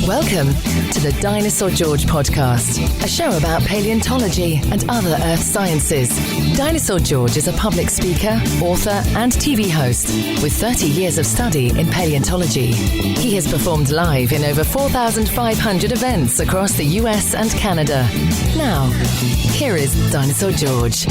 Welcome to the Dinosaur George podcast, a show about paleontology and other earth sciences. Dinosaur George is a public speaker, author, and TV host with 30 years of study in paleontology. He has performed live in over 4,500 events across the US and Canada. Now, here is Dinosaur George.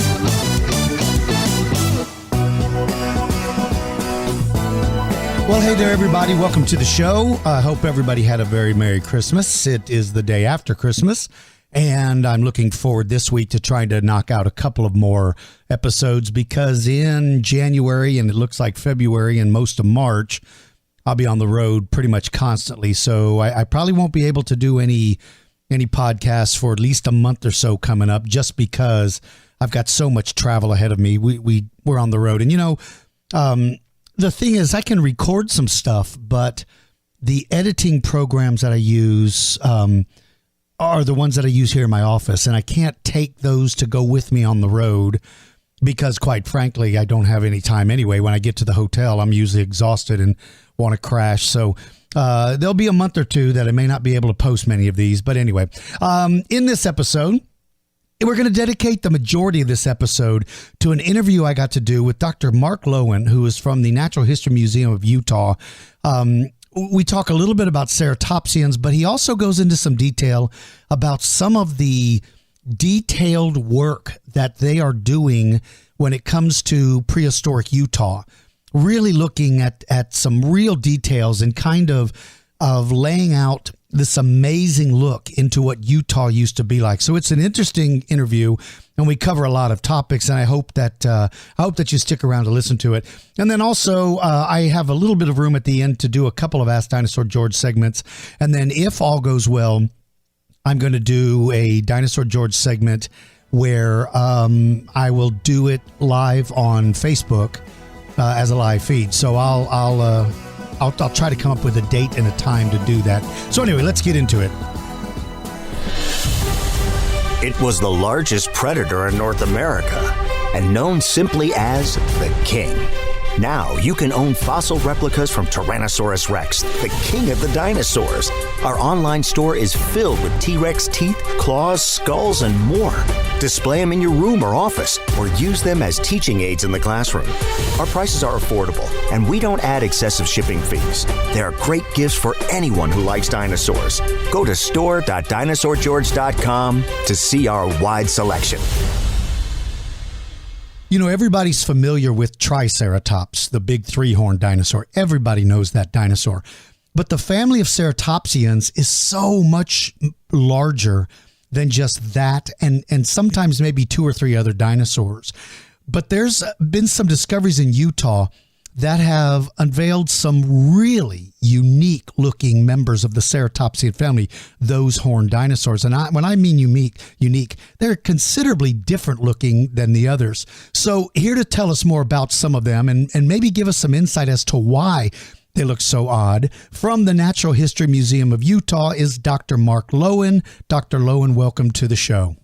Well, hey there, everybody. Welcome to the show. I hope everybody had a very Merry Christmas. It is the day after Christmas, and I'm looking forward this week to trying to knock out a couple of more episodes because in January, and it looks like February and most of March, I'll be on the road pretty much constantly. So I probably won't be able to do any podcasts for at least a month or so coming up just because I've got so much travel ahead of me. We're on the road. And, you know, the thing is, I can record some stuff, but the editing programs that I use are the ones that I use here in my office, and I can't take those to go with me on the road because, quite frankly, I don't have any time anyway. When I get to the hotel, I'm usually exhausted and want to crash. So there'll be a month or two that I may not be able to post many of these. But anyway, in this episode, we're going to dedicate the majority of this episode to an interview I got to do with Dr. Mark Lowen, who is from the Natural History Museum of Utah. We talk a little bit about Ceratopsians, but he also goes into some detail about some of the detailed work that they are doing when it comes to prehistoric Utah, really looking at some real details and kind of laying out this amazing look into what Utah used to be like. So it's an interesting interview, and we cover a lot of topics, and I hope that you stick around to listen to it. And then also, I have a little bit of room at the end to do a couple of Ask Dinosaur George segments. And then if all goes well, I'm going to do a Dinosaur George segment where I will do it live on Facebook as a live feed. So I'll try to come up with a date and a time to do that. So anyway, let's get into it. It was the largest predator in North America and known simply as the King. Now you can own fossil replicas from Tyrannosaurus Rex, the king of the dinosaurs. Our online store is filled with T-Rex teeth, claws, skulls, and more. Display them in your room or office, or use them as teaching aids in the classroom. Our prices are affordable, and we don't add excessive shipping fees. They are great gifts for anyone who likes dinosaurs. Go to store.dinosaurgeorge.com to see our wide selection. You know, everybody's familiar with Triceratops, the big three-horned dinosaur. Everybody knows that dinosaur. But the family of Ceratopsians is so much larger than just that, and sometimes maybe two or three other dinosaurs. But there's been some discoveries in Utah that have unveiled some really unique-looking members of the Ceratopsian family, those horned dinosaurs. And when I mean unique, they're considerably different looking than the others. So here to tell us more about some of them and maybe give us some insight as to why they look so odd, from the Natural History Museum of Utah is Dr. Mark Lowen. Dr. Lowen, welcome to the show.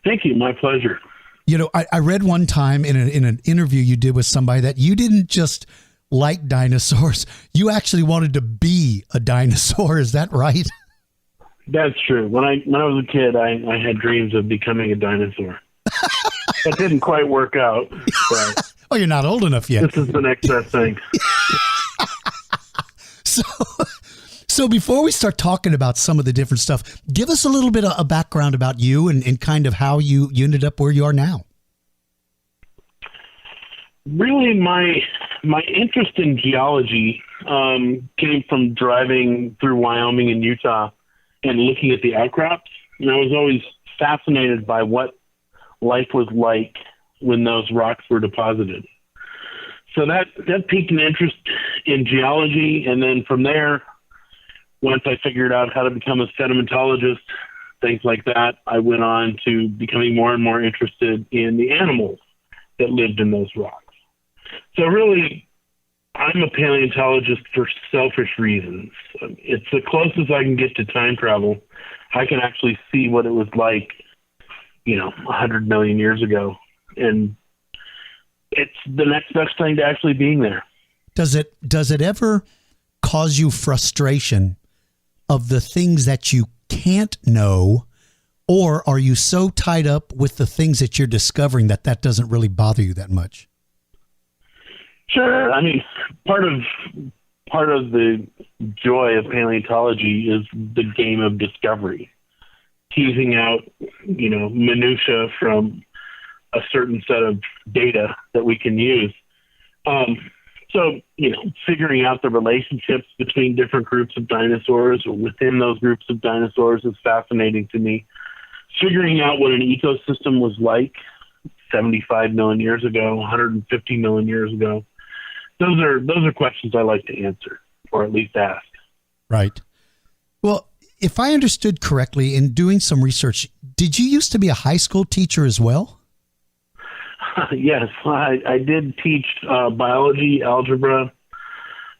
Thank you. My pleasure. You know, I read one time in an interview you did with somebody that you didn't just like dinosaurs, you actually wanted to be a dinosaur. Is that right? That's true. When I was a kid, I had dreams of becoming a dinosaur. That didn't quite work out. But oh, you're not old enough yet. This is the next best thing. So before we start talking about some of the different stuff, give us a little bit of a background about you and kind of how you ended up where you are now. Really, my interest in geology came from driving through Wyoming and Utah and looking at the outcrops. And I was always fascinated by what life was like when those rocks were deposited. So that piqued an interest in geology, and then from there, once I figured out how to become a sedimentologist, things like that, I went on to becoming more and more interested in the animals that lived in those rocks. So really, I'm a paleontologist for selfish reasons. It's the closest I can get to time travel. I can actually see what it was like, 100 million years ago. And it's the next best thing to actually being there. Does it ever cause you frustration of the things that you can't know, or are you so tied up with the things that you're discovering that doesn't really bother you that much? Sure. I mean, part of the joy of paleontology is the game of discovery, teasing out, minutia from a certain set of data that we can use. So, figuring out the relationships between different groups of dinosaurs or within those groups of dinosaurs is fascinating to me. Figuring out what an ecosystem was like 75 million years ago, 150 million years ago, those are questions I like to answer, or at least ask. Right. Well, if I understood correctly in doing some research, did you used to be a high school teacher as well? Yes, I did teach biology, algebra,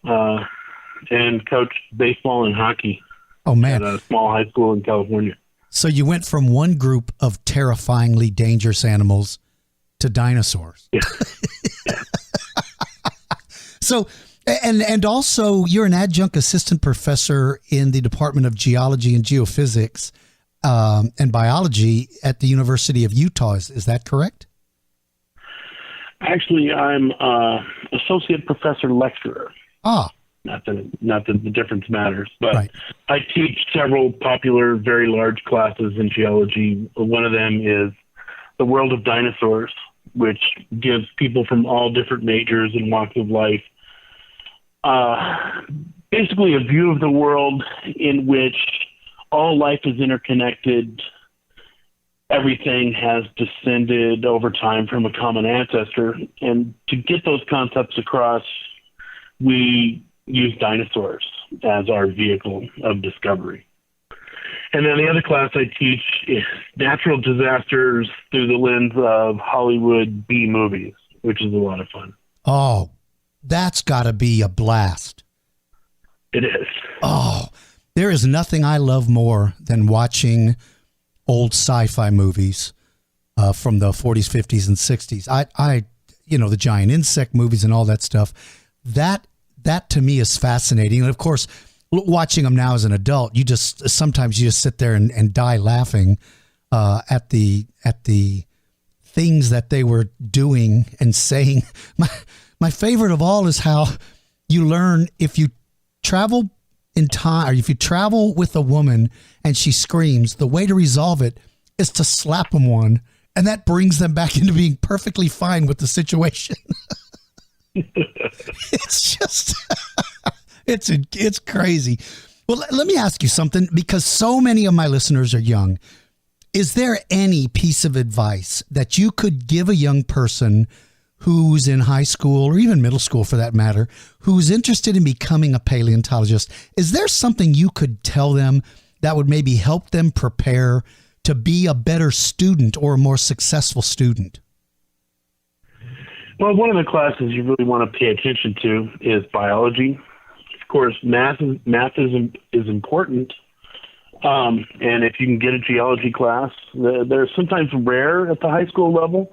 and coached baseball and hockey. Oh, man. At a small high school in California. So you went from one group of terrifyingly dangerous animals to dinosaurs. Yeah. So, and also you're an adjunct assistant professor in the Department of Geology and Geophysics and Biology at the University of Utah. Is that correct? Actually, I'm associate professor lecturer. Ah. Not that the difference matters, but right. I teach several popular, very large classes in geology. One of them is The World of Dinosaurs, which gives people from all different majors and walks of life basically a view of the world in which all life is interconnected. Everything has descended over time from a common ancestor. And to get those concepts across, we use dinosaurs as our vehicle of discovery. And then the other class I teach is natural disasters through the lens of Hollywood B movies, which is a lot of fun. Oh, that's got to be a blast. It is. Oh, there is nothing I love more than watching old sci-fi movies from the 40s, 50s, and 60s. I the giant insect movies and all that stuff. That to me is fascinating. And of course, watching them now as an adult, sometimes you just sit there and die laughing at the things that they were doing and saying. My favorite of all is how you learn if you travel in time, or if you travel with a woman and she screams, the way to resolve it is to slap them one, and that brings them back into being perfectly fine with the situation. It's just, it's crazy. Well, let me ask you something, because so many of my listeners are young. Is there any piece of advice that you could give a young person who's in high school, or even middle school for that matter, who's interested in becoming a paleontologist? Is there something you could tell them that would maybe help them prepare to be a better student or a more successful student? Well, one of the classes you really want to pay attention to is biology. Of course, math is important. And if you can get a geology class, they're sometimes rare at the high school level.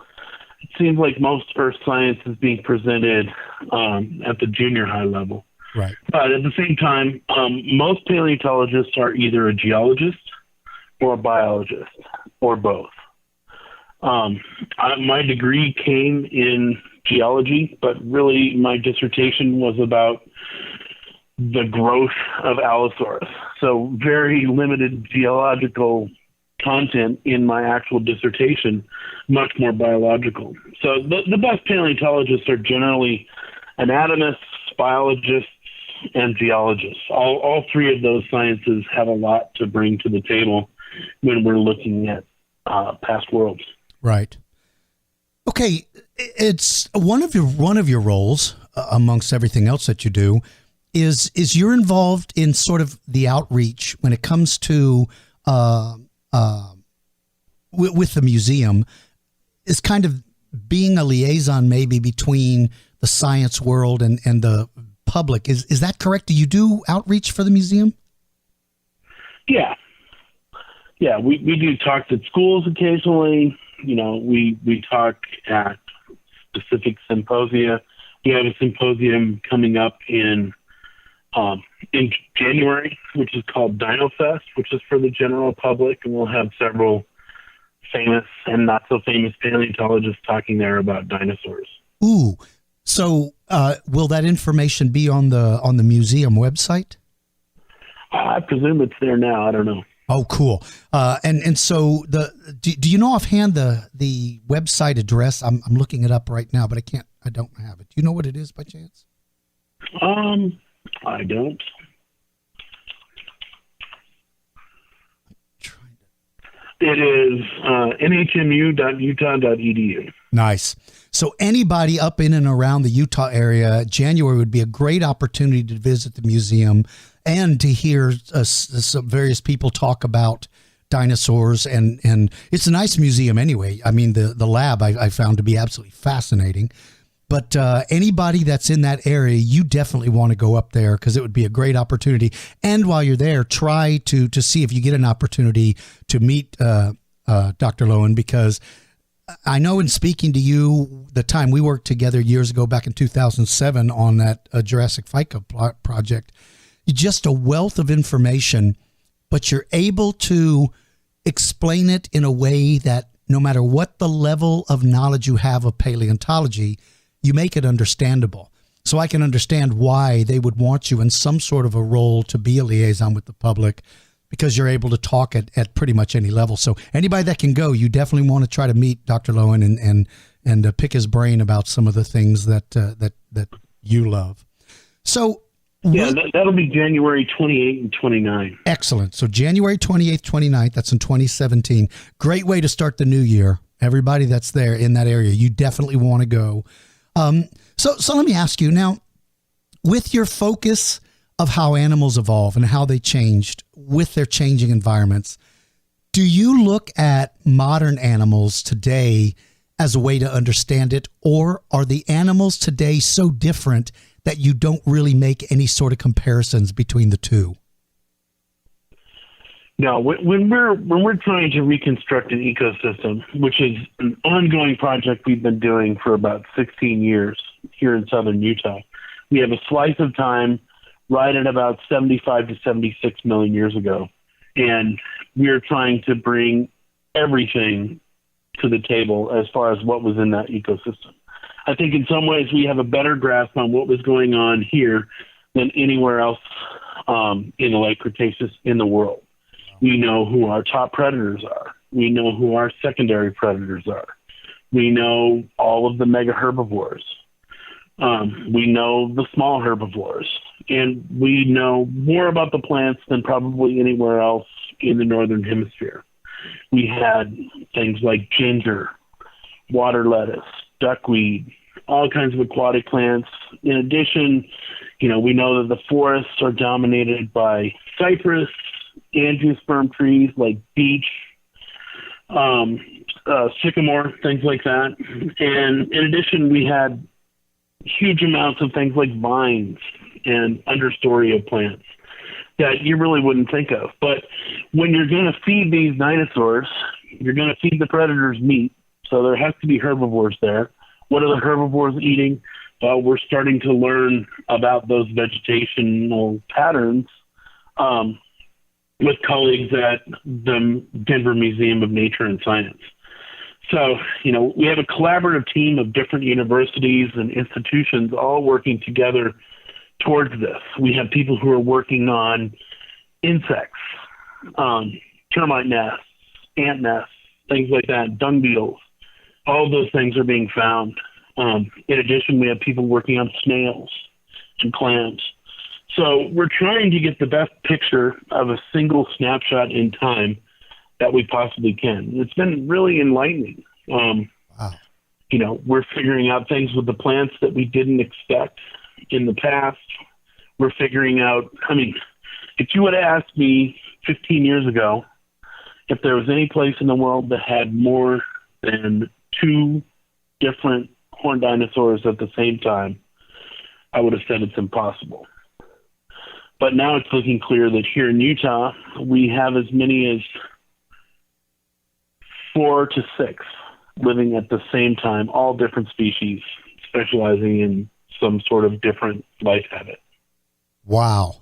It seems like most earth science is being presented at the junior high level. Right. But at the same time, most paleontologists are either a geologist or a biologist, or both. My degree came in geology, but really my dissertation was about the growth of Allosaurus. So very limited geological content in my actual dissertation, much more biological. So the best paleontologists are generally anatomists, biologists, and geologists. All three of those sciences have a lot to bring to the table when we're looking at past worlds. Right. Okay, it's one of your roles amongst everything else that you do is you're involved in sort of the outreach when it comes to with the museum, is kind of being a liaison maybe between the science world and the public. Is that correct? Do you do outreach for the museum? Yeah. Yeah, we do talks at schools occasionally. We talk at specific symposia. We have a symposium coming up in in January, which is called Dino Fest, which is for the general public, and we'll have several famous and not so famous paleontologists talking there about dinosaurs. Ooh, so will that information be on the museum website? I presume it's there now. I don't know. Oh, cool. And so do you know offhand the website address? I'm looking it up right now, but I don't have it. Do you know what it is by chance? I don't. It is nhmu.utah.edu. Nice. So anybody up in and around the Utah area, January would be a great opportunity to visit the museum and to hear some various people talk about dinosaurs. And it's a nice museum anyway. I mean, the lab I found to be absolutely fascinating. But anybody that's in that area, you definitely want to go up there because it would be a great opportunity. And while you're there, try to see if you get an opportunity to meet Dr. Lowen, because I know in speaking to you, the time we worked together years ago back in 2007 on that Jurassic FICA project, just a wealth of information, but you're able to explain it in a way that no matter what the level of knowledge you have of paleontology, you make it understandable. So I can understand why they would want you in some sort of a role to be a liaison with the public, because you're able to talk at pretty much any level. So anybody that can go, you definitely want to try to meet Dr. Lowen and pick his brain about some of the things that you love. So yeah, that'll be January 28th and 29th. Excellent. So January 28th, 29th, that's in 2017. Great way to start the new year. Everybody that's there in that area, you definitely want to go. So let me ask you now, with your focus of how animals evolve and how they changed with their changing environments, do you look at modern animals today as a way to understand it, or are the animals today so different that you don't really make any sort of comparisons between the two? No, when we're trying to reconstruct an ecosystem, which is an ongoing project we've been doing for about 16 years here in southern Utah, we have a slice of time right at about 75 to 76 million years ago. And we're trying to bring everything to the table as far as what was in that ecosystem. I think in some ways we have a better grasp on what was going on here than anywhere else in the late Cretaceous in the world. We know who our top predators are. We know who our secondary predators are. We know all of the mega herbivores. We know the small herbivores. And we know more about the plants than probably anywhere else in the Northern Hemisphere. We had things like ginger, water lettuce, duckweed, all kinds of aquatic plants. In addition, we know that the forests are dominated by cypress, angiosperm trees like beech, sycamore, things like that. And in addition, we had huge amounts of things like vines and understory of plants that you really wouldn't think of. But when you're going to feed these dinosaurs, you're going to feed the predators meat. So there has to be herbivores there. What are the herbivores eating? Well, we're starting to learn about those vegetational patterns with colleagues at the Denver Museum of Nature and Science. So, we have a collaborative team of different universities and institutions all working together towards this. We have people who are working on insects, termite nests, ant nests, things like that, dung beetles. All of those things are being found. In addition, we have people working on snails and clams. So we're trying to get the best picture of a single snapshot in time that we possibly can. It's been really enlightening. Wow. We're figuring out things with the plants that we didn't expect in the past. We're figuring out, if you would have asked me 15 years ago if there was any place in the world that had more than two different horned dinosaurs at the same time, I would have said it's impossible. But now it's looking clear that here in Utah, we have as many as 4 to 6 living at the same time, all different species, specializing in some sort of different life habit. Wow.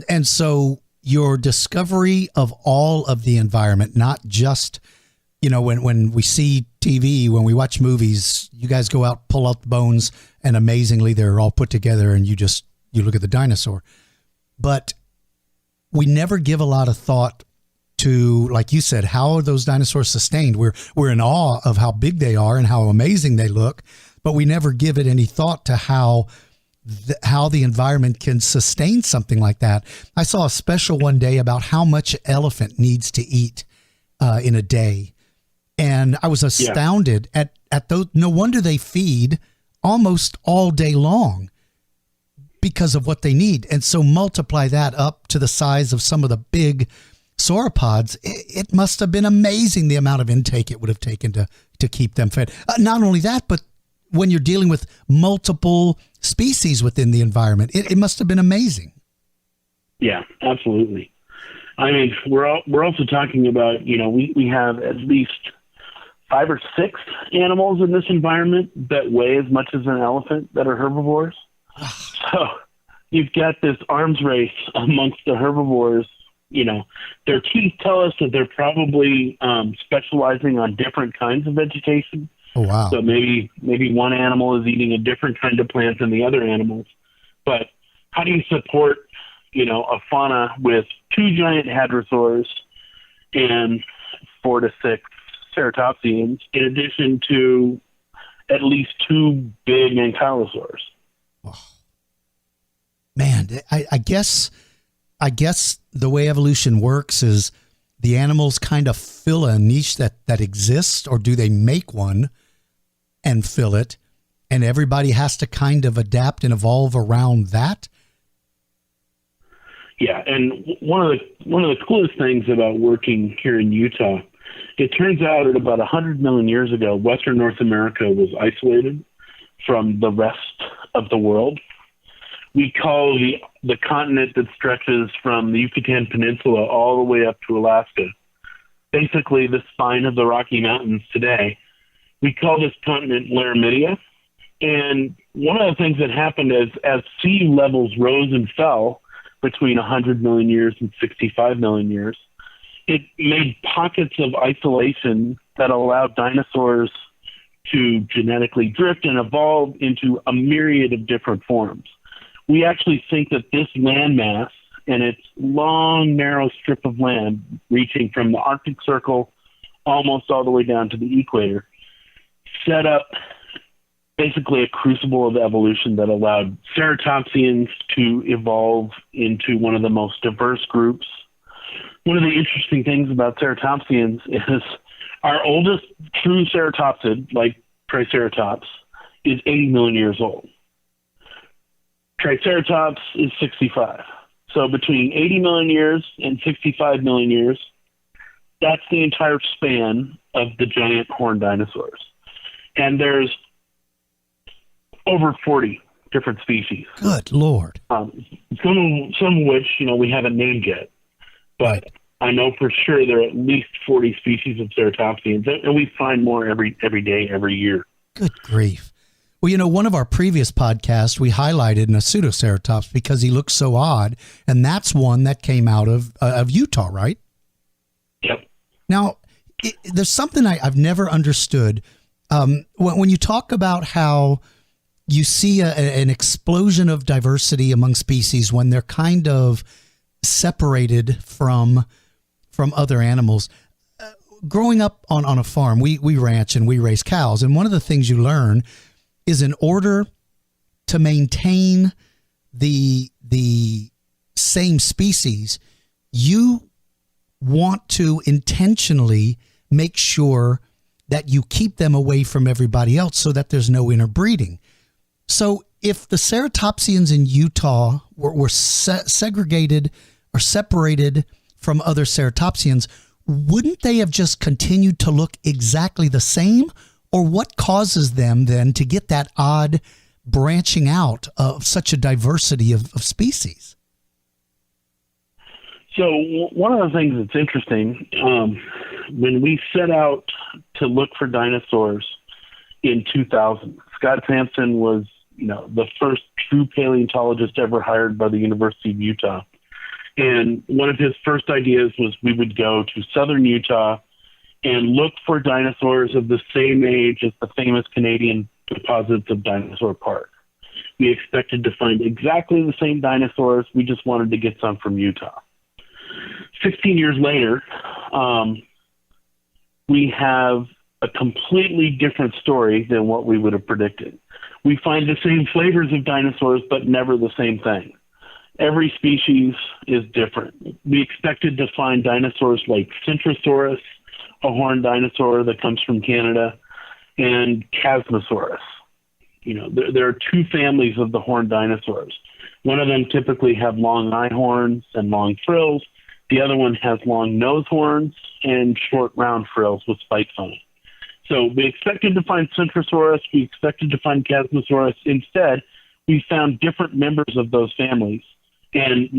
And so your discovery of all of the environment, not just, when we see TV, when we watch movies, you guys go out, pull out the bones, and amazingly they're all put together and you look at the dinosaur. But we never give a lot of thought to, like you said, how are those dinosaurs sustained? We're in awe of how big they are and how amazing they look, but we never give it any thought to how the environment can sustain something like that. I saw a special one day about how much elephant needs to eat in a day. And I was astounded at those. No wonder they feed almost all day long because of what they need. And so multiply that up to the size of some of the big sauropods. It must have been amazing the amount of intake it would have taken to keep them fed. Not only that, but when you're dealing with multiple species within the environment, it must have been amazing. Yeah, absolutely. I mean, we're also talking about, we have at least 5 or 6 animals in this environment that weigh as much as an elephant that are herbivores. So you've got this arms race amongst the herbivores. Their teeth tell us that they're probably specializing on different kinds of vegetation. Oh, wow. So maybe one animal is eating a different kind of plant than the other animals. But how do you support, a fauna with 2 giant hadrosaurs and 4 to 6 ceratopsians, in addition to at least 2 big ankylosaurs? Oh. Man, I guess the way evolution works is the animals kind of fill a niche that exists, or do they make one and fill it, and everybody has to kind of adapt and evolve around that? Yeah, and one of the coolest things about working here in Utah, it turns out that about 100 million years ago, Western North America was isolated from the rest of the world. We call the continent that stretches from the Yucatan Peninsula all the way up to Alaska, basically the spine of the Rocky Mountains today. We call this continent Laramidia. And one of the things that happened as sea levels rose and fell between 100 million years and 65 million years, it made pockets of isolation that allowed dinosaurs to genetically drift and evolve into a myriad of different forms. We actually think that this landmass and its long, narrow strip of land reaching from the Arctic Circle almost all the way down to the equator set up basically a crucible of evolution that allowed Ceratopsians to evolve into one of the most diverse groups. One of the interesting things about Ceratopsians is our oldest true ceratopsid, like Triceratops, is 80 million years old. Triceratops is 65. So between 80 million years and 65 million years, that's the entire span of the giant horned dinosaurs. And there's over 40 different species. Good Lord. Some of which, we haven't named yet. But I know for sure there are at least 40 species of ceratopsians, and we find more every day, every year. Good grief. Well, one of our previous podcasts, we highlighted a pseudoceratops because he looks so odd, and that's one that came out of Utah, right? Yep. Now, there's something I've never understood. When you talk about how you see an explosion of diversity among species when they're kind of separated from other animals. Growing up on a farm, we ranch and we raise cows. And one of the things you learn is in order to maintain the same species, you want to intentionally make sure that you keep them away from everybody else so that there's no interbreeding. So if the ceratopsians in Utah were segregated or separated from other ceratopsians, wouldn't they have just continued to look exactly the same? Or what causes them then to get that odd branching out of such a diversity of species? So one of the things that's interesting, when we set out to look for dinosaurs in 2000, Scott Sampson was, the first true paleontologist ever hired by the University of Utah. And one of his first ideas was we would go to southern Utah and look for dinosaurs of the same age as the famous Canadian deposits of Dinosaur Park. We expected to find exactly the same dinosaurs. We just wanted to get some from Utah. 16 years later, we have a completely different story than what we would have predicted. We find the same flavors of dinosaurs, but never the same thing. Every species is different. We expected to find dinosaurs like Centrosaurus, a horned dinosaur that comes from Canada, and Chasmosaurus. You know, there are two families of the horned dinosaurs. One of them typically have long eye horns and long frills. The other one has long nose horns and short round frills with spikes on it. So we expected to find Centrosaurus. We expected to find Chasmosaurus. Instead, we found different members of those families. And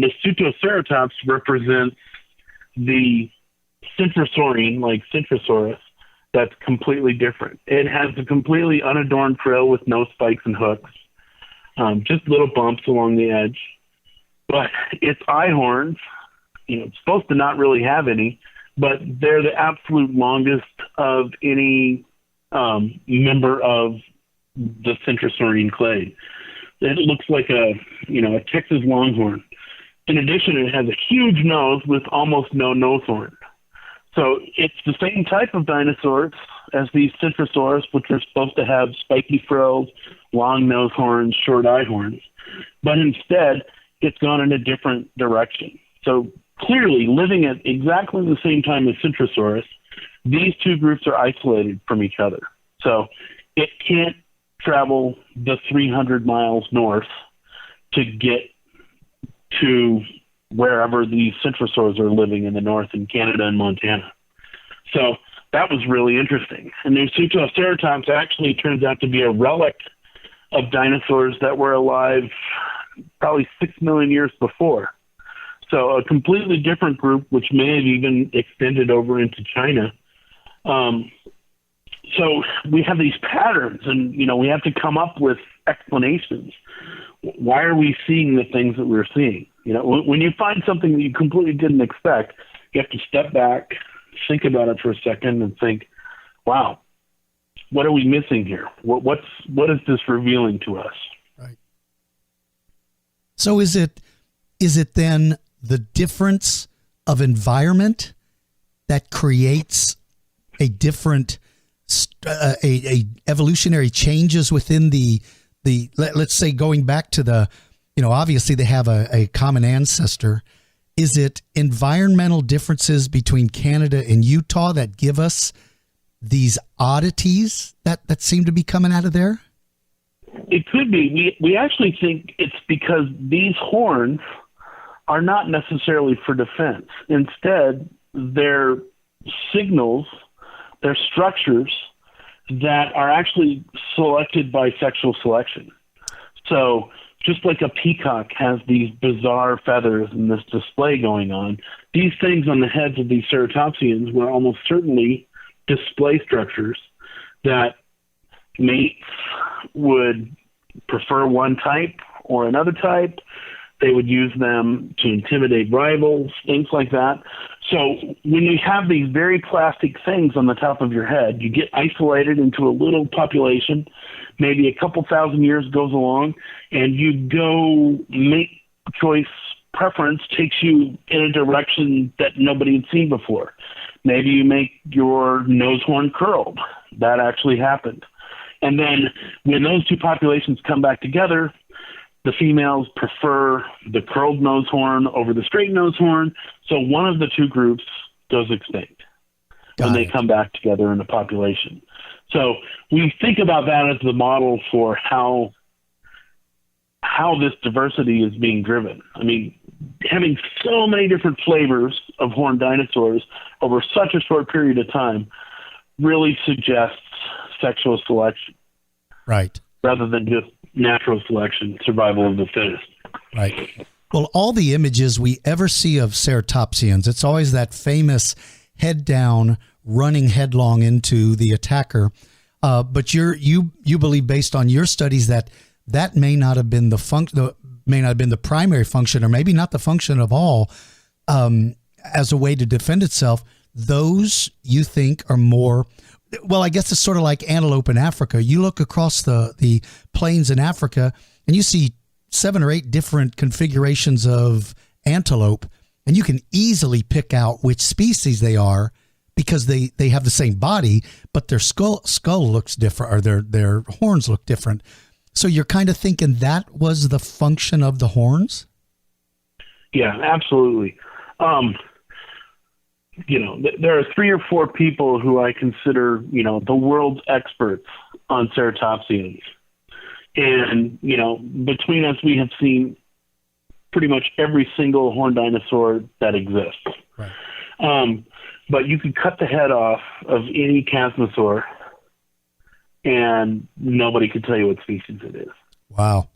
Ceratops represents the Centrosaurian, like Centrosaurus, that's completely different. It has a completely unadorned frill with no spikes and hooks, just little bumps along the edge. But its eye horns, you know, it's supposed to not really have any, but they're the absolute longest of any member of the Centrosaurian clade. It looks like a Texas longhorn. In addition, it has a huge nose with almost no nose horn. So it's the same type of dinosaurs as these Centrosaurus, which are supposed to have spiky frills, long nose horns, short eye horns. But instead, it's gone in a different direction. So clearly, living at exactly the same time as Centrosaurus, these two groups are isolated from each other. So it can't travel the 300 miles north to get to wherever these Centrosaurs are living in the north in Canada and Montana. So that was really interesting. And the Ceratops actually turns out to be a relic of dinosaurs that were alive probably 6 million years before. So a completely different group, which may have even extended over into China. So we have these patterns, and, you know, we have to come up with explanations. Why are we seeing the things that we're seeing? You know, when you find something that you completely didn't expect, you have to step back, think about it for a second, and think, wow, what are we missing here? What is this revealing to us? Right. So is it then the difference of environment that creates a different a evolutionary changes within the let's say, going back to the, you know, obviously they have a common ancestor. Is it environmental differences between Canada and Utah that give us these oddities that seem to be coming out of there? It could be. We actually think it's because these horns are not necessarily for defense. Instead, they're signals, they're structures that are actually selected by sexual selection. So just like a peacock has these bizarre feathers and this display going on, these things on the heads of these ceratopsians were almost certainly display structures that mates would prefer one type or another type. They would use them to intimidate rivals, things like that. So when you have these very plastic things on the top of your head, you get isolated into a little population. Maybe a couple thousand years goes along, and you go mate choice preference takes you in a direction that nobody had seen before. Maybe you make your nose horn curled. That actually happened. And then when those two populations come back together, the females prefer the curled nose horn over the straight nose horn. So one of the two groups goes extinct when they come back together in a population. So we think about that as the model for how this diversity is being driven. I mean, having so many different flavors of horned dinosaurs over such a short period of time really suggests sexual selection. Right. Rather than just natural selection, survival of the fittest. Right. Well, all the images we ever see of ceratopsians, it's always that famous head down, running headlong into the attacker. But you believe, based on your studies, that may not have been the may not have been the primary function, or maybe not the function of all, as a way to defend itself, those you think are more, well, I guess it's sort of like antelope in Africa. You look across the plains in Africa and you see 7 or 8 different configurations of antelope, and you can easily pick out which species they are because they have the same body, but their skull looks different, or their horns look different. So you're kind of thinking that was the function of the horns? Yeah, absolutely. There are 3 or 4 people who I consider, the world's experts on ceratopsians. And, between us, we have seen pretty much every single horned dinosaur that exists. Right. But you could cut the head off of any chasmosaur and nobody could tell you what species it is. Wow.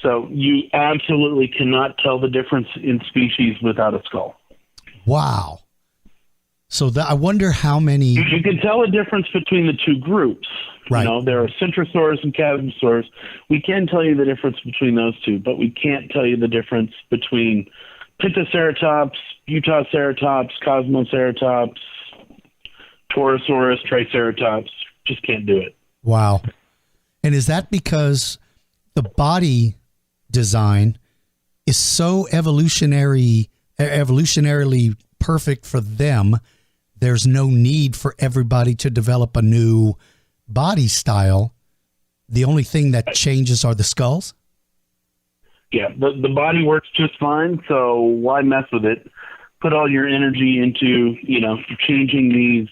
So you absolutely cannot tell the difference in species without a skull. Wow. So I wonder how many... You can tell a difference between the 2 groups. Right. There are Centrosaurus and Chasmosaurus. We can tell you the difference between those 2, but we can't tell you the difference between Pentaceratops, Utaceratops, Cosmoceratops, Torosaurus, Triceratops. Just can't do it. Wow. And is that because the body design is so evolutionarily perfect for them, there's no need for everybody to develop a new body style? The only thing that changes are the skulls? Yeah, the body works just fine, so why mess with it? Put all your energy into, changing these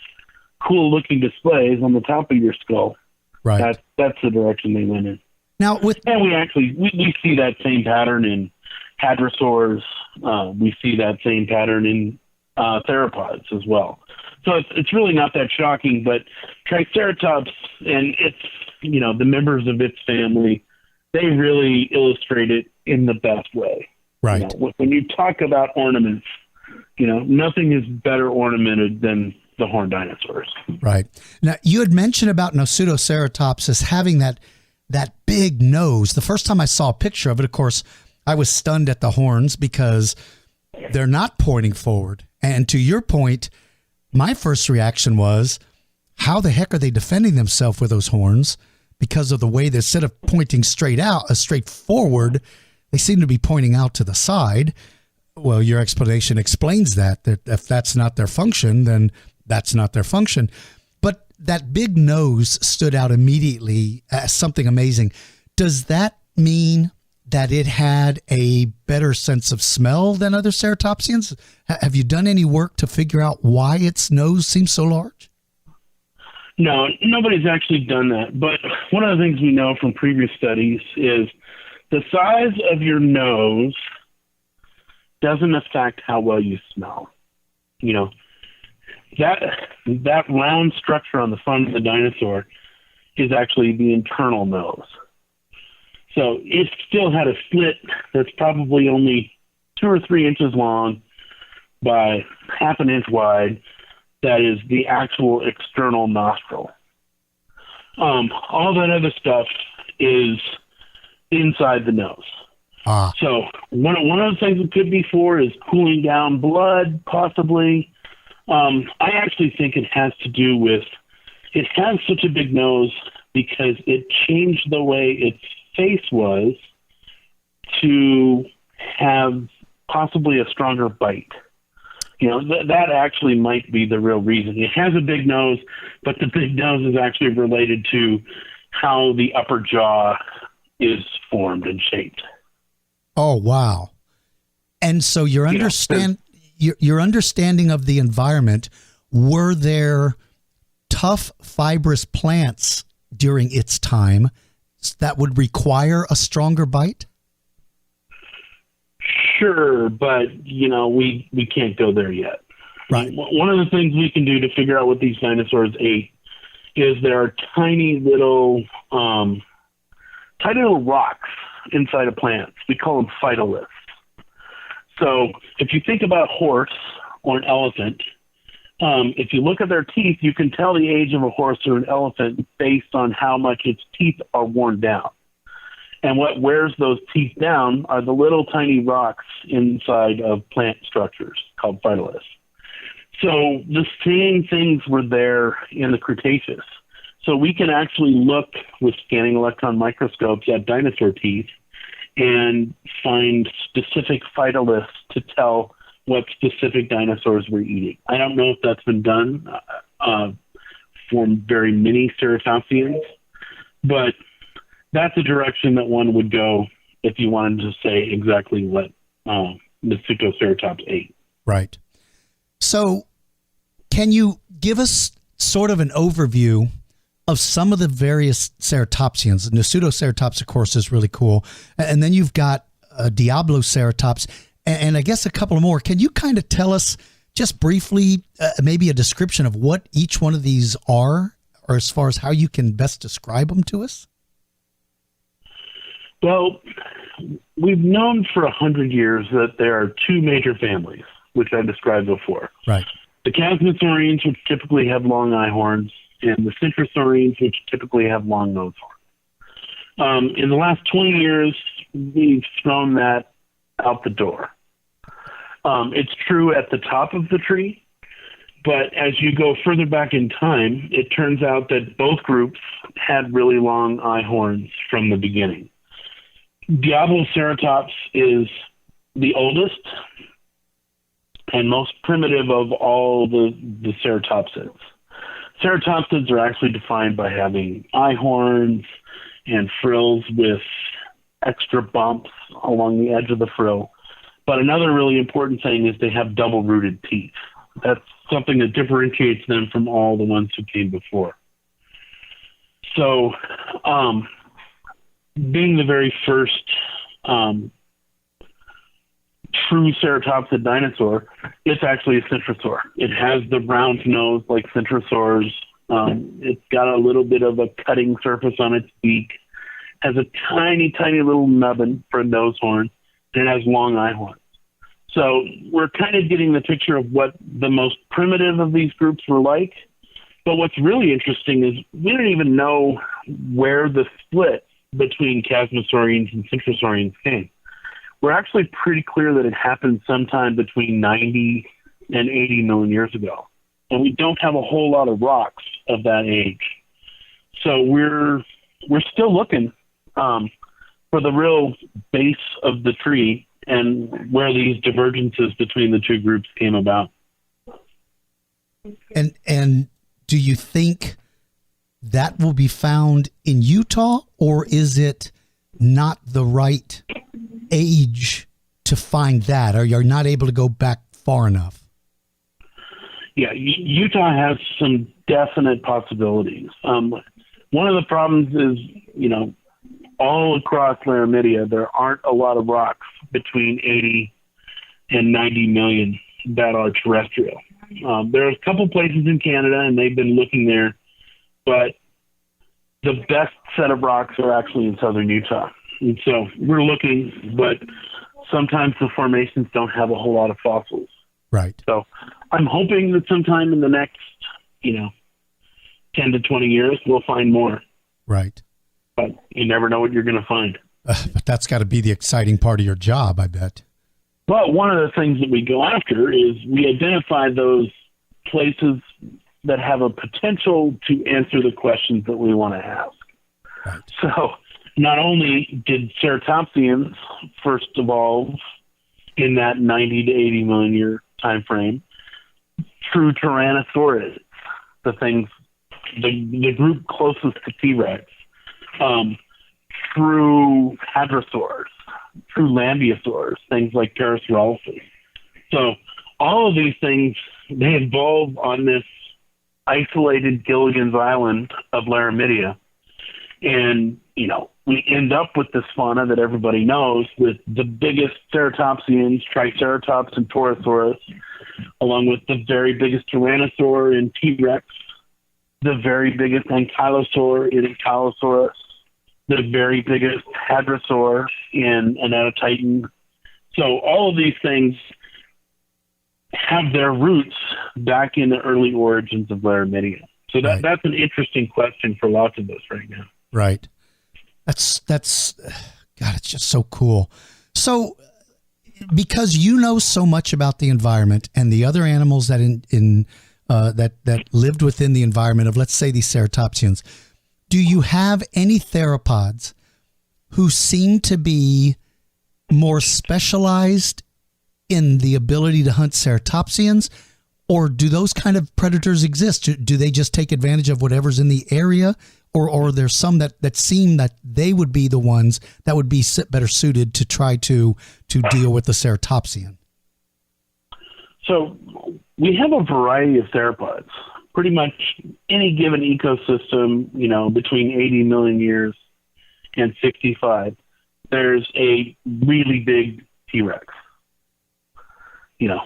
cool-looking displays on the top of your skull. Right. That's the direction they went in. Now, and we see that same pattern in hadrosaurs. We see that same pattern in theropods as well. So it's really not that shocking, but Triceratops and its, the members of its family, they really illustrate it in the best way. Right. When you talk about ornaments, nothing is better ornamented than the horned dinosaurs. Right. Now, you had mentioned about Pseudoceratops as having that big nose. The first time I saw a picture of it, of course, I was stunned at the horns because they're not pointing forward. And to your point, my first reaction was, how the heck are they defending themselves with those horns? Because of the way that instead of pointing straight forward, they seem to be pointing out to the side. Well, your explanation explains that if that's not their function, then that's not their function. But that big nose stood out immediately as something amazing. Does that mean that it had a better sense of smell than other ceratopsians? Have you done any work to figure out why its nose seems so large? No, nobody's actually done that. But one of the things we know from previous studies is the size of your nose doesn't affect how well you smell. That round structure on the front of the dinosaur is actually the internal nose. So it still had a slit that's probably only 2 or 3 inches long by half an inch wide. That is the actual external nostril. All that other stuff is inside the nose. So one of the things it could be for is cooling down blood, possibly. I actually think it has to do with, it has such a big nose because it changed the way its face was to have possibly a stronger bite. That actually might be the real reason. It has a big nose, but the big nose is actually related to how the upper jaw is formed and shaped. Oh, wow. And so your understanding of the environment, were there tough fibrous plants during its time that would require a stronger bite? Sure, but we can't go there yet. Right. One of the things we can do to figure out what these dinosaurs ate is there are tiny little rocks inside of plants. We call them phytoliths. So if you think about a horse or an elephant, if you look at their teeth, you can tell the age of a horse or an elephant based on how much its teeth are worn down. And what wears those teeth down are the little tiny rocks inside of plant structures called phytoliths. So the same things were there in the Cretaceous. So we can actually look with scanning electron microscopes at dinosaur teeth and find specific phytoliths to tell what specific dinosaurs we're eating. I don't know if that's been done for very many ceratopsians, but that's a direction that one would go if you wanted to say exactly what the Pseudoceratops ate. Right. So can you give us sort of an overview of some of the various ceratopsians? The Pseudoceratops, of course, is really cool. And then you've got Diabloceratops, and I guess a couple more. Can you kind of tell us just briefly maybe a description of what each one of these are, or as far as how you can best describe them to us? Well, we've known for 100 years that there are two major families, which I described before. Right. The Chasmosaurians, which typically have long eye horns, and the Centrosaurians, which typically have long nose horns. In the last 20 years, we've thrown that out the door. It's true at the top of the tree, but as you go further back in time, it turns out that both groups had really long eye horns from the beginning. Diabloceratops is the oldest and most primitive of all the ceratopsids. Ceratopsids are actually defined by having eye horns and frills with extra bumps along the edge of the frill. But another really important thing is they have double-rooted teeth. That's something that differentiates them from all the ones who came before. So, being the very first true ceratopsid dinosaur, it's actually a centrosaur. It has the round nose like centrosaurs. It's got a little bit of a cutting surface on its beak, has a tiny, tiny little nubbin for a nose horn, and it has long eye horns. So we're kind of getting the picture of what the most primitive of these groups were like. But what's really interesting is we don't even know where the split between Chasmosaurians and Centrosaurians came. We're actually pretty clear that it happened sometime between 90 and 80 million years ago. And we don't have a whole lot of rocks of that age. So we're still looking for the real base of the tree and where these divergences between the two groups came about. And do you think that will be found in Utah, or is it not the right age to find that, or you're not able to go back far enough? Yeah, Utah has some definite possibilities. One of the problems is, all across Laramidia, there aren't a lot of rocks between 80 and 90 million that are terrestrial. There are a couple places in Canada, and they've been looking there, but the best set of rocks are actually in southern Utah. And so we're looking, but sometimes the formations don't have a whole lot of fossils. Right. So I'm hoping that sometime in the next, 10 to 20 years, we'll find more. Right. But you never know what you're going to find. But that's got to be the exciting part of your job, I bet. Well, one of the things that we go after is we identify those places that have a potential to answer the questions that we want to ask. Right. So not only did ceratopsians first evolve in that 90 to 80 million year time frame, true Tyrannosaurids, the group closest to T-Rex, true hadrosaurs, true lambeosaurs, things like Parasaurolophus. So all of these things, they evolve on this isolated Gilligan's Island of Laramidia. And, we end up with this fauna that everybody knows with the biggest ceratopsians, Triceratops and Torosaurus, along with the very biggest Tyrannosaur and T-Rex, the very biggest Ankylosaur in Ankylosaurus, the very biggest hadrosaur in Anatotitan. So all of these things have their roots back in the early origins of Laramidia. So that's an interesting question for lots of us right now. Right. That's God, it's just so cool. So, because you know so much about the environment and the other animals that that lived within the environment of, let's say, these ceratopsians, do you have any theropods who seem to be more specialized in the ability to hunt ceratopsians, or do those kind of predators exist? Do they just take advantage of whatever's in the area, or there's some that seem that they would be the ones that would be better suited to try to deal with the ceratopsian? So we have a variety of theropods. Pretty much any given ecosystem, between 80 million years and 65, there's a really big T-Rex.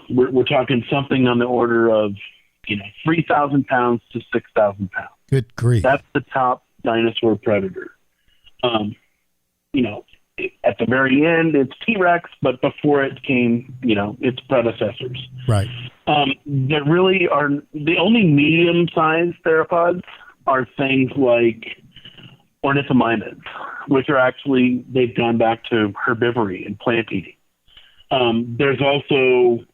We're talking something on the order of, 3,000 pounds to 6,000 pounds. Good grief. That's the top dinosaur predator. At the very end, it's T-Rex, but before it came, its predecessors. Right. There really are the only medium-sized theropods are things like ornithomimids, which are actually, they've gone back to herbivory and plant eating. There's also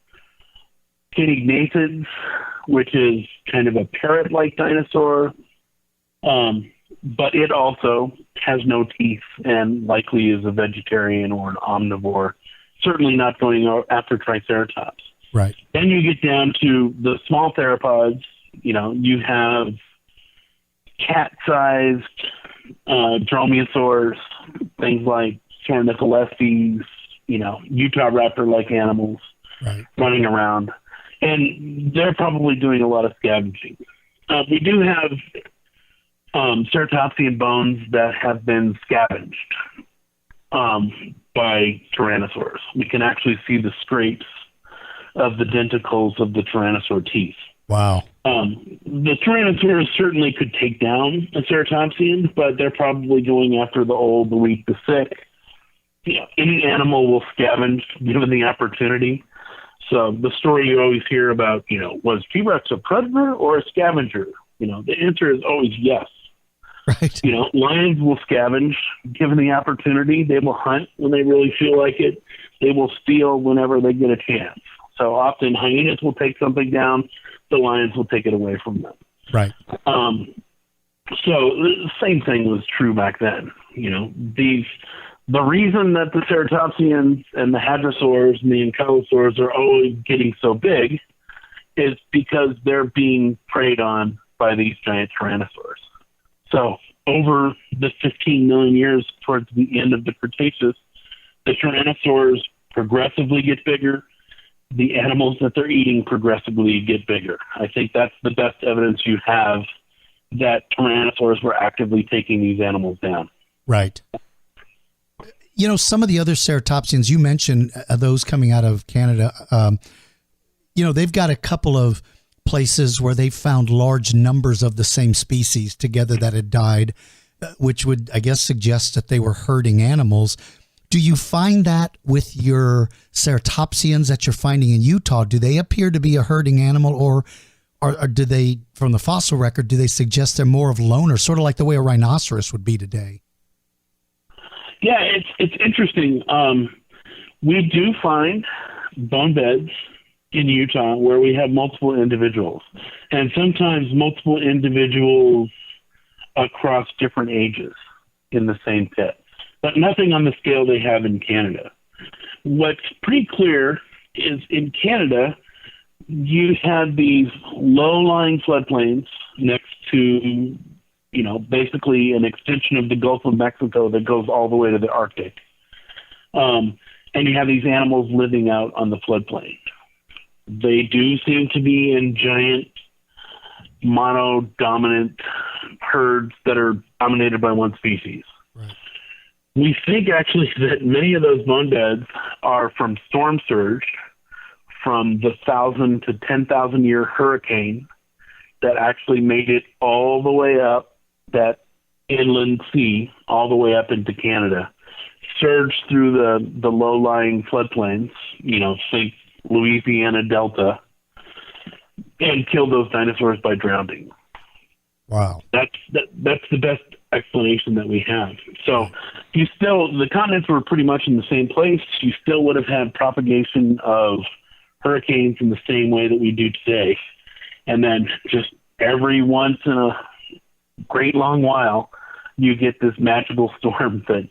Kinignathids, which is kind of a parrot-like dinosaur, but it also has no teeth and likely is a vegetarian or an omnivore, certainly not going after Triceratops. Right. Then you get down to the small theropods. You have cat-sized dromaeosaurs, things like Carnotaurus, Utah raptor-like animals running around. And they're probably doing a lot of scavenging. We do have ceratopsian bones that have been scavenged by tyrannosaurs. We can actually see the scrapes of the denticles of the tyrannosaur teeth. Wow. The tyrannosaurs certainly could take down a ceratopsian, but they're probably going after the old, the weak, the sick. Any animal will scavenge given the opportunity. So the story you always hear about, was T-Rex a predator or a scavenger? The answer is always yes. Right. Lions will scavenge given the opportunity. They will hunt when they really feel like it. They will steal whenever they get a chance. So often hyenas will take something down. The lions will take it away from them. Right. So the same thing was true back then. The reason that the ceratopsians and the hadrosaurs and the ankylosaurs are always getting so big is because they're being preyed on by these giant tyrannosaurs. So over the 15 million years towards the end of the Cretaceous, the tyrannosaurs progressively get bigger. The animals that they're eating progressively get bigger. I think that's the best evidence you have that tyrannosaurs were actively taking these animals down. Right. Some of the other ceratopsians you mentioned, those coming out of Canada, they've got a couple of places where they found large numbers of the same species together that had died, which would, I guess, suggest that they were herding animals. Do you find that with your ceratopsians that you're finding in Utah? Do they appear to be a herding animal, or do they, from the fossil record, do they suggest they're more of loners, sort of like the way a rhinoceros would be today? Yeah, it's interesting. We do find bone beds in Utah where we have multiple individuals, and sometimes multiple individuals across different ages in the same pit, but nothing on the scale they have in Canada. What's pretty clear is in Canada, you had these low-lying floodplains next to basically an extension of the Gulf of Mexico that goes all the way to the Arctic. And you have these animals living out on the floodplain. They do seem to be in giant mono-dominant herds that are dominated by one species. Right. We think actually that many of those bone beds are from storm surge from the 1,000 to 10,000 year hurricane that actually made it all the way up that inland sea, all the way up into Canada, surged through the low-lying floodplains, think Louisiana Delta, and killed those dinosaurs by drowning. Wow. That's the best explanation that we have. So the continents were pretty much in the same place. You still would have had propagation of hurricanes in the same way that we do today. And then just every once in a great long while, you get this magical storm that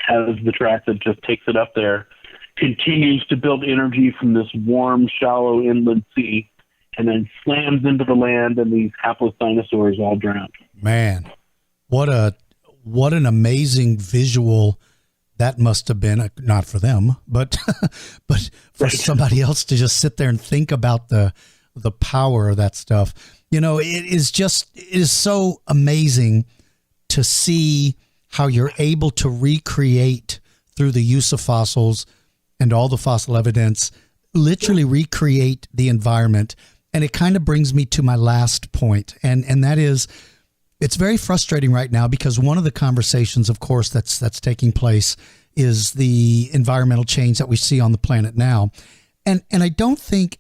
has the track that just takes it up there, continues to build energy from this warm, shallow inland sea, and then slams into the land, and these hapless dinosaurs all drown. Man, what an amazing visual that must have been, not for them, but for somebody else to just sit there and think about the power of that stuff. You know, it is so amazing to see how you're able to recreate through the use of fossils and all the fossil evidence, literally recreate the environment. And it kind of brings me to my last point, and that is, it's very frustrating right now because one of the conversations, of course, that's taking place is the environmental change that we see on the planet now. And I don't think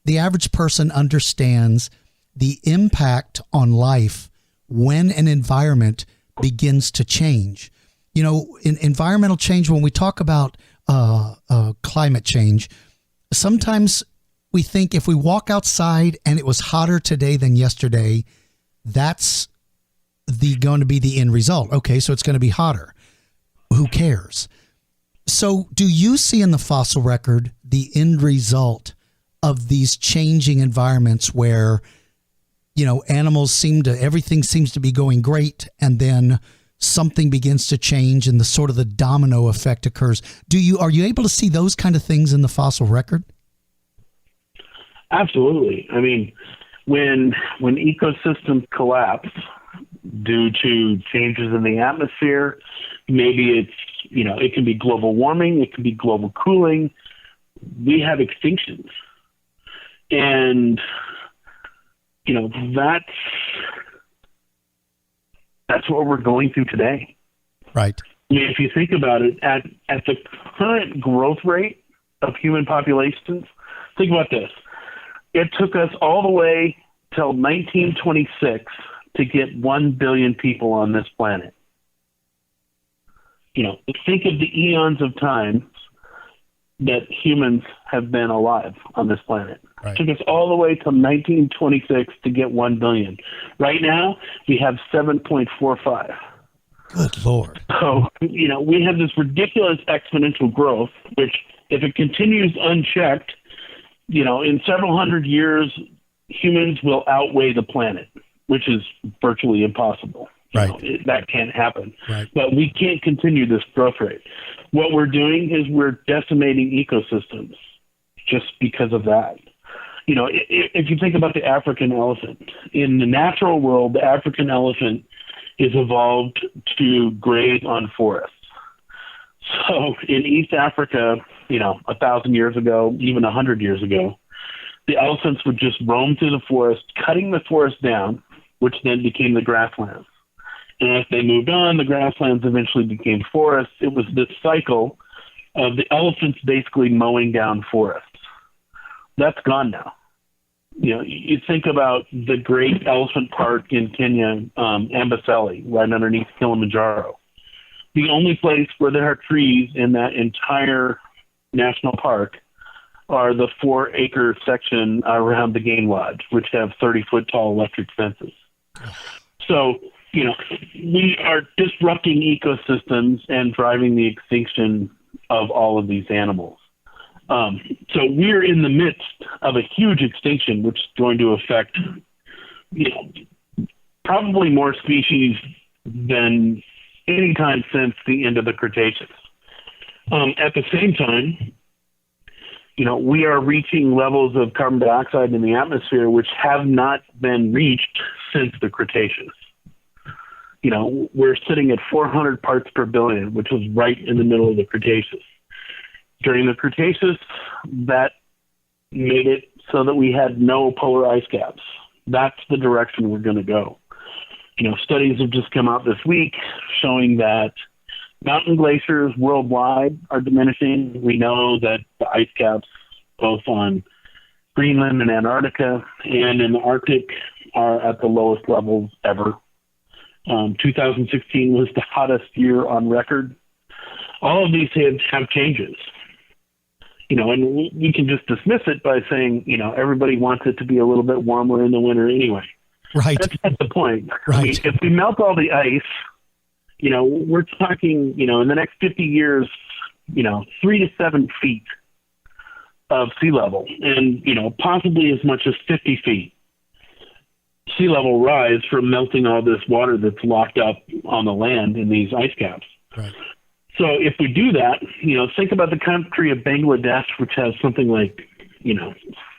the average person understands the impact on life when an environment begins to change. You know, in environmental change, when we talk about climate change, sometimes we think if we walk outside and it was hotter today than yesterday, that's going to be the end result. Okay, so it's going to be hotter. Who cares? So do you see in the fossil record the end result of these changing environments where, you know, everything seems to be going great, and then something begins to change and the domino effect occurs? Are you able to see those kind of things in the fossil record? Absolutely. I mean, when ecosystems collapse due to changes in the atmosphere, maybe it can be global warming, it can be global cooling. We have extinctions. And, you know, that's what we're going through today. Right. I mean, if you think about it, at the current growth rate of human populations, think about this. It took us all the way till 1926 to get 1 billion people on this planet. You know, think of the eons of time that humans have been alive on this planet. Right. It took us all the way till 1926 to get 1 billion. Right now, we have 7.45. Good Lord. So, you know, we have this ridiculous exponential growth, which if it continues unchecked, you know, in several hundred years, humans will outweigh the planet, which is virtually impossible. Right. That can't happen. Right. But we can't continue this growth rate. What we're doing is we're decimating ecosystems just because of that. You know, if you think about the African elephant, in the natural world, the African elephant is evolved to graze on forests. So in East Africa, you know, 1,000 years ago, even 100 years ago, the elephants would just roam through the forest, cutting the forest down, which then became the grasslands. And as they moved on, the grasslands eventually became forests. It was this cycle of the elephants basically mowing down forests. That's gone now. You know, you think about the great elephant park in Kenya, Amboseli, right underneath Kilimanjaro. The only place where there are trees in that entire national park are the 4-acre section around the game lodge, which have 30-foot tall electric fences. So, you know, we are disrupting ecosystems and driving the extinction of all of these animals. So we're in the midst of a huge extinction, which is going to affect, you know, probably more species than any time since the end of the Cretaceous. At the same time, you know, we are reaching levels of carbon dioxide in the atmosphere which have not been reached since the Cretaceous. You know, we're sitting at 400 parts per billion, which was right in the middle of the Cretaceous. During the Cretaceous, that made it so that we had no polar ice caps. That's the direction we're going to go. You know, studies have just come out this week showing that mountain glaciers worldwide are diminishing. We know that the ice caps, both on Greenland and Antarctica and in the Arctic, are at the lowest levels ever. 2016 was the hottest year on record. All of these have changes. And we can just dismiss it by saying, everybody wants it to be a little bit warmer in the winter anyway. Right. That's not the point. Right. I mean, if we melt all the ice, we're talking, in the next 50 years, 3 to 7 feet of sea level and, possibly as much as 50 feet sea level rise from melting all this water that's locked up on the land in these ice caps. Right. So if we do that, think about the country of Bangladesh, which has something like,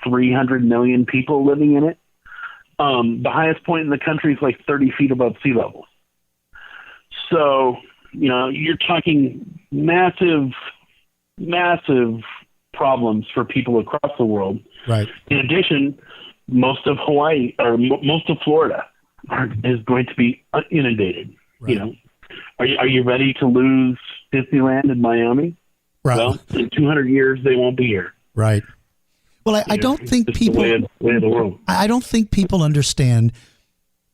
300 million people living in it. The highest point in the country is like 30 feet above sea level. So, you're talking massive, massive problems for people across the world. Right. In addition, most of Hawaii or most of Florida is going to be inundated. Right. Are you ready to lose Disneyland in Miami? Right. Well, in 200 years, they won't be here. Right. Well, I don't think people. The way of the world. I don't think people understand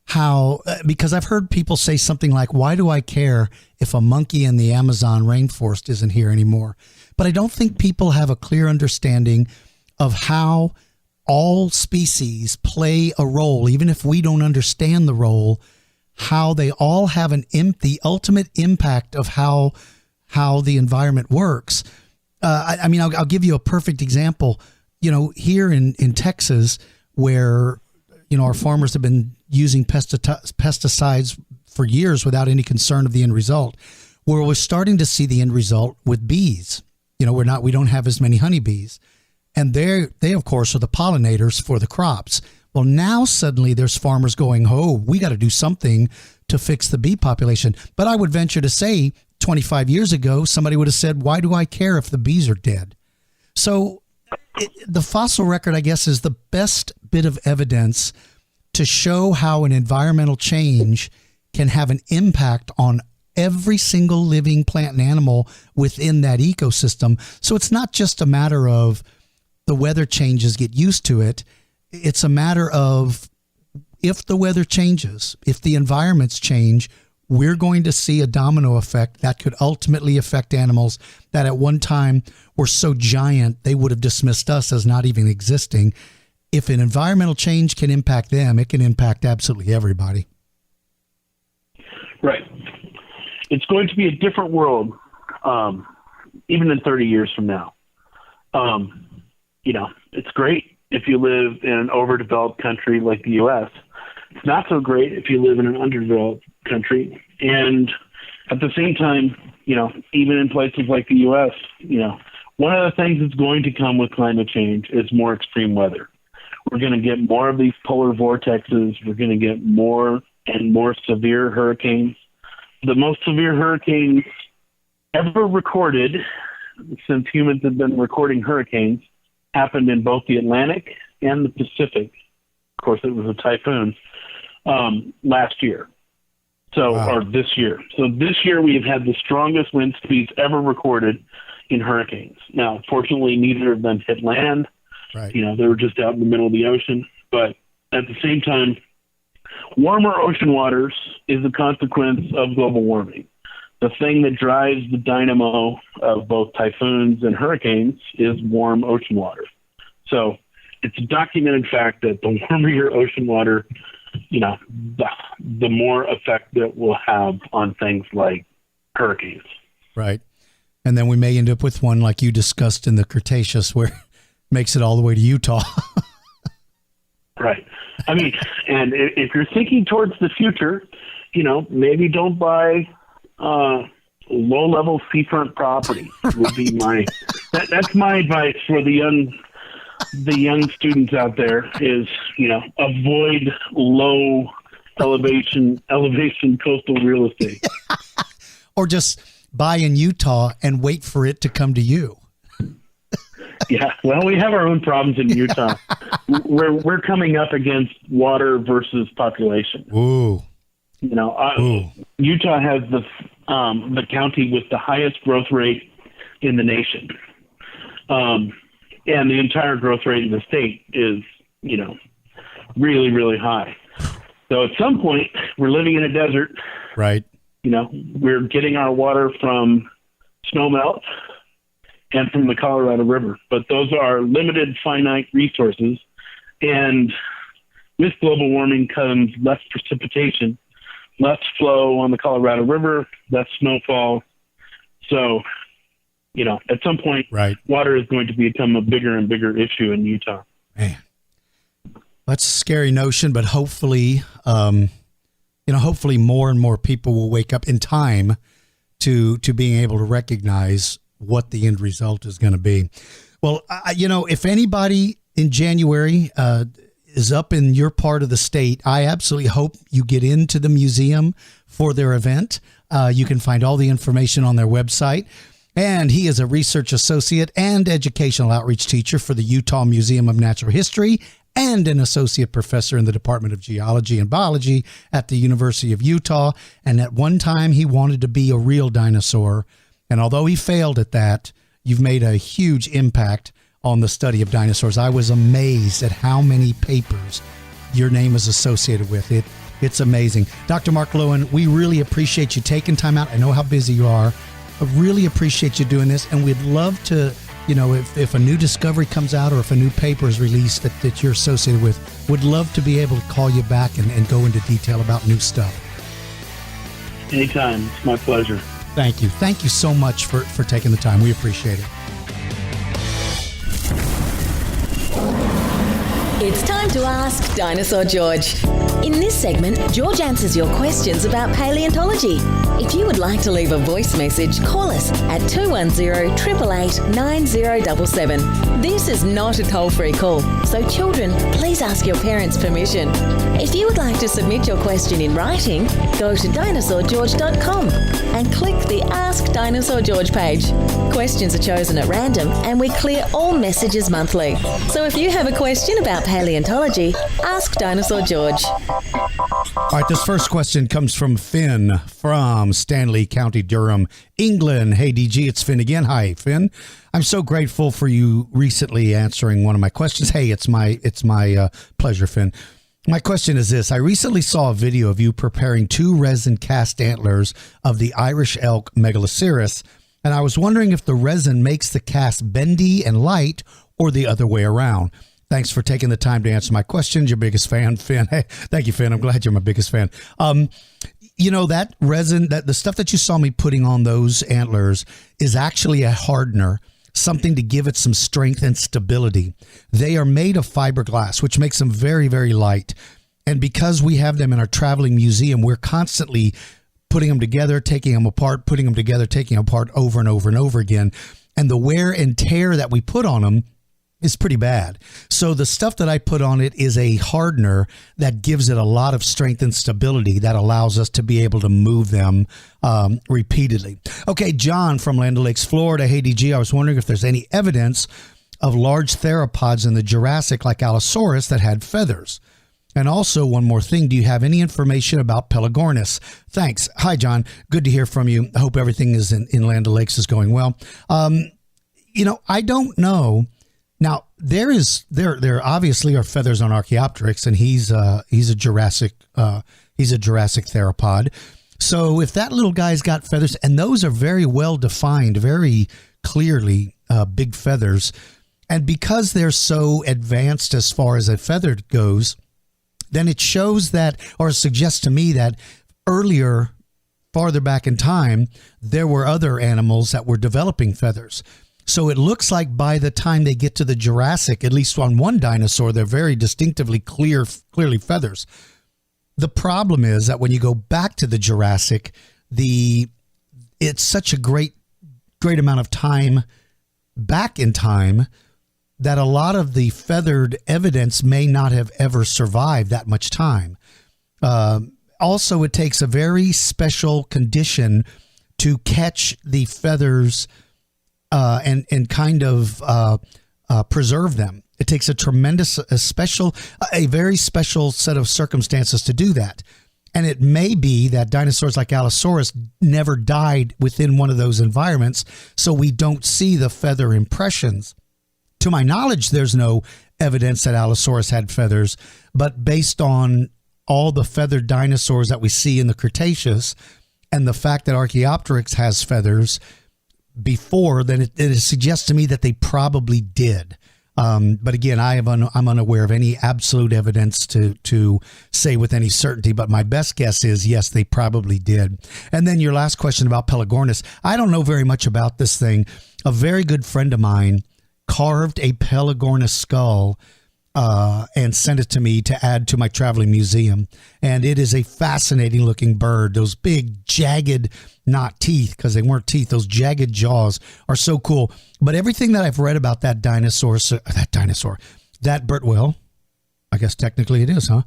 how, because I've heard people say something like, "Why do I care if a monkey in the Amazon rainforest isn't here anymore?" But I don't think people have a clear understanding of how all species play a role, even if we don't understand the role. How they all have the ultimate impact of how the environment works. I'll give you a perfect example. Here in Texas, where our farmers have been using pesticides for years without any concern of the end result, where we're starting to see the end result with bees. We don't have as many honeybees, and they of course are the pollinators for the crops. Well, now suddenly there's farmers going, we got to do something to fix the bee population. But I would venture to say 25 years ago, somebody would have said, why do I care if the bees are dead? So the fossil record, I guess, is the best bit of evidence to show how an environmental change can have an impact on every single living plant and animal within that ecosystem. So it's not just a matter of the weather changes, get used to it. It's a matter of if the weather changes, if the environments change, we're going to see a domino effect that could ultimately affect animals that at one time were so giant they would have dismissed us as not even existing. If an environmental change can impact them, it can impact absolutely everybody. Right. It's going to be a different world, even in 30 years from now. It's great if you live in an overdeveloped country like the U.S. It's not so great if you live in an underdeveloped country. And at the same time, even in places like the U.S., one of the things that's going to come with climate change is more extreme weather. We're going to get more of these polar vortexes. We're going to get more and more severe hurricanes. The most severe hurricanes ever recorded since humans have been recording hurricanes happened in both the Atlantic and the Pacific. Of course, it was a typhoon last year. Or this year. So this year we have had the strongest wind speeds ever recorded in hurricanes. Now, fortunately, neither of them hit land. Right. They were just out in the middle of the ocean. But at the same time, warmer ocean waters is a consequence of global warming. The thing that drives the dynamo of both typhoons and hurricanes is warm ocean water. So it's a documented fact that the warmer your ocean water, the more effect that will have on things like hurricanes. Right. And then we may end up with one like you discussed in the Cretaceous where it makes it all the way to Utah. Right. I mean, and if you're thinking towards the future, maybe don't buy low-level seafront property. Would be that's my advice for the young students out there is, avoid low elevation coastal real estate. Or just buy in Utah and wait for it to come to you. Yeah, well, we have our own problems in Utah. We're coming up against water versus population. Ooh. Utah has the county with the highest growth rate in the nation. And the entire growth rate in the state is, really, really high. So at some point, we're living in a desert. Right. We're getting our water from snowmelt and from the Colorado River. But those are limited, finite resources. And with global warming comes less precipitation, less flow on the Colorado River, less snowfall. So, at some point, right, water is going to become a bigger and bigger issue in Utah. Man, that's a scary notion, but hopefully, hopefully more and more people will wake up in time to being able to recognize what the end result is going to be. Well, if anybody in January is up in your part of the state, I absolutely hope you get into the museum for their event. You can find all the information on their website. And he is a research associate and educational outreach teacher for the Utah Museum of Natural History and an associate professor in the Department of Geology and Biology at the University of Utah. And at one time, he wanted to be a real dinosaur. And although he failed at that, you've made a huge impact on the study of dinosaurs. I was amazed at how many papers your name is associated with. It's amazing. Dr. Mark Lowen, we really appreciate you taking time out. I know how busy you are. I really appreciate you doing this, and we'd love to, if a new discovery comes out or if a new paper is released that you're associated with, would love to be able to call you back and go into detail about new stuff. Anytime. It's my pleasure. Thank you. Thank you so much for taking the time. We appreciate it. It's time to ask Dinosaur George. In this segment, George answers your questions about paleontology. If you would like to leave a voice message, call us at 210-888-9077. This is not a toll-free call, so children, please ask your parents' permission. If you would like to submit your question in writing, go to dinosaurgeorge.com and click the Ask Dinosaur George page. Questions are chosen at random and we clear all messages monthly. So if you have a question about paleontology, ask Dinosaur George. All right, this first question comes from Finn from Stanley County, Durham, England. Hey, DG, it's Finn again. Hi, Finn. I'm so grateful for you recently answering one of my questions. Hey, it's my pleasure, Finn. My question is this. I recently saw a video of you preparing 2 resin cast antlers of the Irish elk Megaloceras, and I was wondering if the resin makes the cast bendy and light or the other way around. Thanks for taking the time to answer my questions. Your biggest fan, Finn. Hey, thank you, Finn. I'm glad you're my biggest fan. That resin, the stuff that you saw me putting on those antlers is actually a hardener, something to give it some strength and stability. They are made of fiberglass, which makes them very, very light. And because we have them in our traveling museum, we're constantly putting them together, taking them apart, putting them together, taking them apart over and over and over again. And the wear and tear that we put on them is pretty bad. So the stuff that I put on it is a hardener that gives it a lot of strength and stability that allows us to be able to move them repeatedly. Okay, John from Land O'Lakes, Florida. Hey, DG, I was wondering if there's any evidence of large theropods in the Jurassic like Allosaurus that had feathers. And also, one more thing, do you have any information about Pelagornis? Thanks. Hi, John. Good to hear from you. I hope everything is in Land O'Lakes is going well. I don't know. Now, there obviously are feathers on Archaeopteryx, and he's a Jurassic theropod. So if that little guy's got feathers, and those are very well defined, very clearly big feathers, and because they're so advanced as far as a feather goes, then it shows that, or suggests to me that earlier, farther back in time, there were other animals that were developing feathers. So it looks like by the time they get to the Jurassic, at least on one dinosaur, they're very distinctively clearly feathers. The problem is that when you go back to the Jurassic, it's such a great amount of time back in time that a lot of the feathered evidence may not have ever survived that much time. Also, it takes a very special condition to catch the feathers and kind of preserve them. It takes a very special set of circumstances to do that. And it may be that dinosaurs like Allosaurus never died within one of those environments, so we don't see the feather impressions. To my knowledge, there's no evidence that Allosaurus had feathers, but based on all the feathered dinosaurs that we see in the Cretaceous and the fact that Archaeopteryx has feathers before, then it suggests to me that they probably did. But again, I'm unaware of any absolute evidence to say with any certainty, but my best guess is yes, they probably did. And then your last question about Pelagornis. I don't know very much about this thing. A very good friend of mine carved a Pelagornis skull and sent it to me to add to my traveling museum. And it is a fascinating looking bird. Those big, jagged, not teeth, because they weren't teeth, those jagged jaws are so cool. But everything that I've read about that bird, well, I guess technically it is, huh?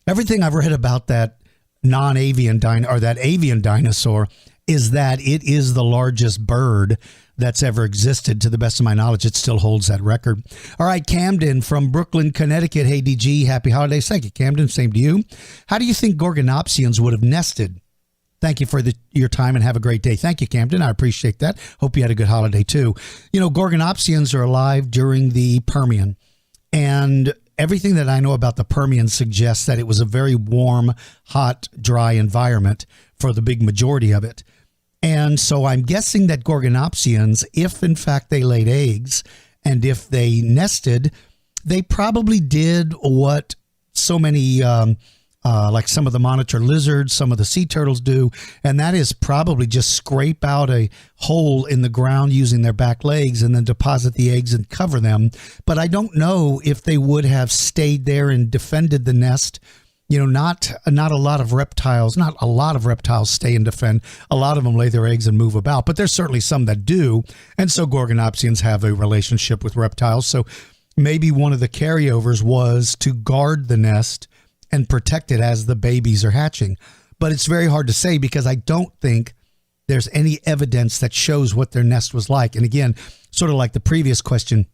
Everything I've read about that non-avian that avian dinosaur is that it is the largest bird that's ever existed. To the best of my knowledge, it still holds that record. All right, Camden from Brooklyn, Connecticut. Hey, DG, happy holidays. Thank you, Camden. Same to you. How do you think Gorgonopsians would have nested? Thank you for your time and have a great day. Thank you, Camden. I appreciate that. Hope you had a good holiday, too. You know, Gorgonopsians are alive during the Permian, and everything that I know about the Permian suggests that it was a very warm, hot, dry environment for the big majority of it. And so I'm guessing that Gorgonopsians, if in fact they laid eggs and if they nested, they probably did what so many, like some of the monitor lizards, some of the sea turtles do, and that is probably just scrape out a hole in the ground using their back legs and then deposit the eggs and cover them. But I don't know if they would have stayed there and defended the nest. You know, not a lot of reptiles stay and defend. A lot of them lay their eggs and move about, but there's certainly some that do. And so Gorgonopsians have a relationship with reptiles. So maybe one of the carryovers was to guard the nest and protect it as the babies are hatching. But it's very hard to say because I don't think there's any evidence that shows what their nest was like. And again, sort of like the previous question,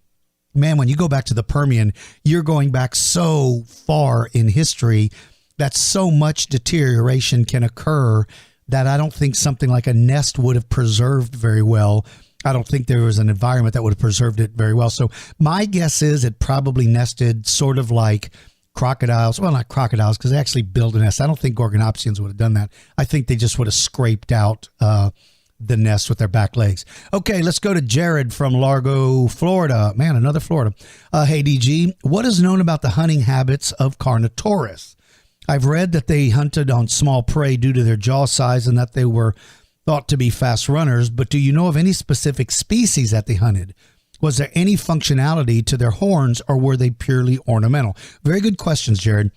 man, when you go back to the Permian, you're going back so far in history that so much deterioration can occur that I don't think something like a nest would have preserved very well. I don't think there was an environment that would have preserved it very well. So my guess is it probably nested sort of like crocodiles. Well, not crocodiles, because they actually build a nest. I don't think Gorgonopsians would have done that. I think they just would have scraped out the nest with their back legs. Okay, let's go to Jared from Largo, Florida. Man, another Florida. Hey, DG, what is known about the hunting habits of Carnotaurus? I've read that they hunted on small prey due to their jaw size and that they were thought to be fast runners, but do you know of any specific species that they hunted? Was there any functionality to their horns or were they purely ornamental? Very good questions, Jared.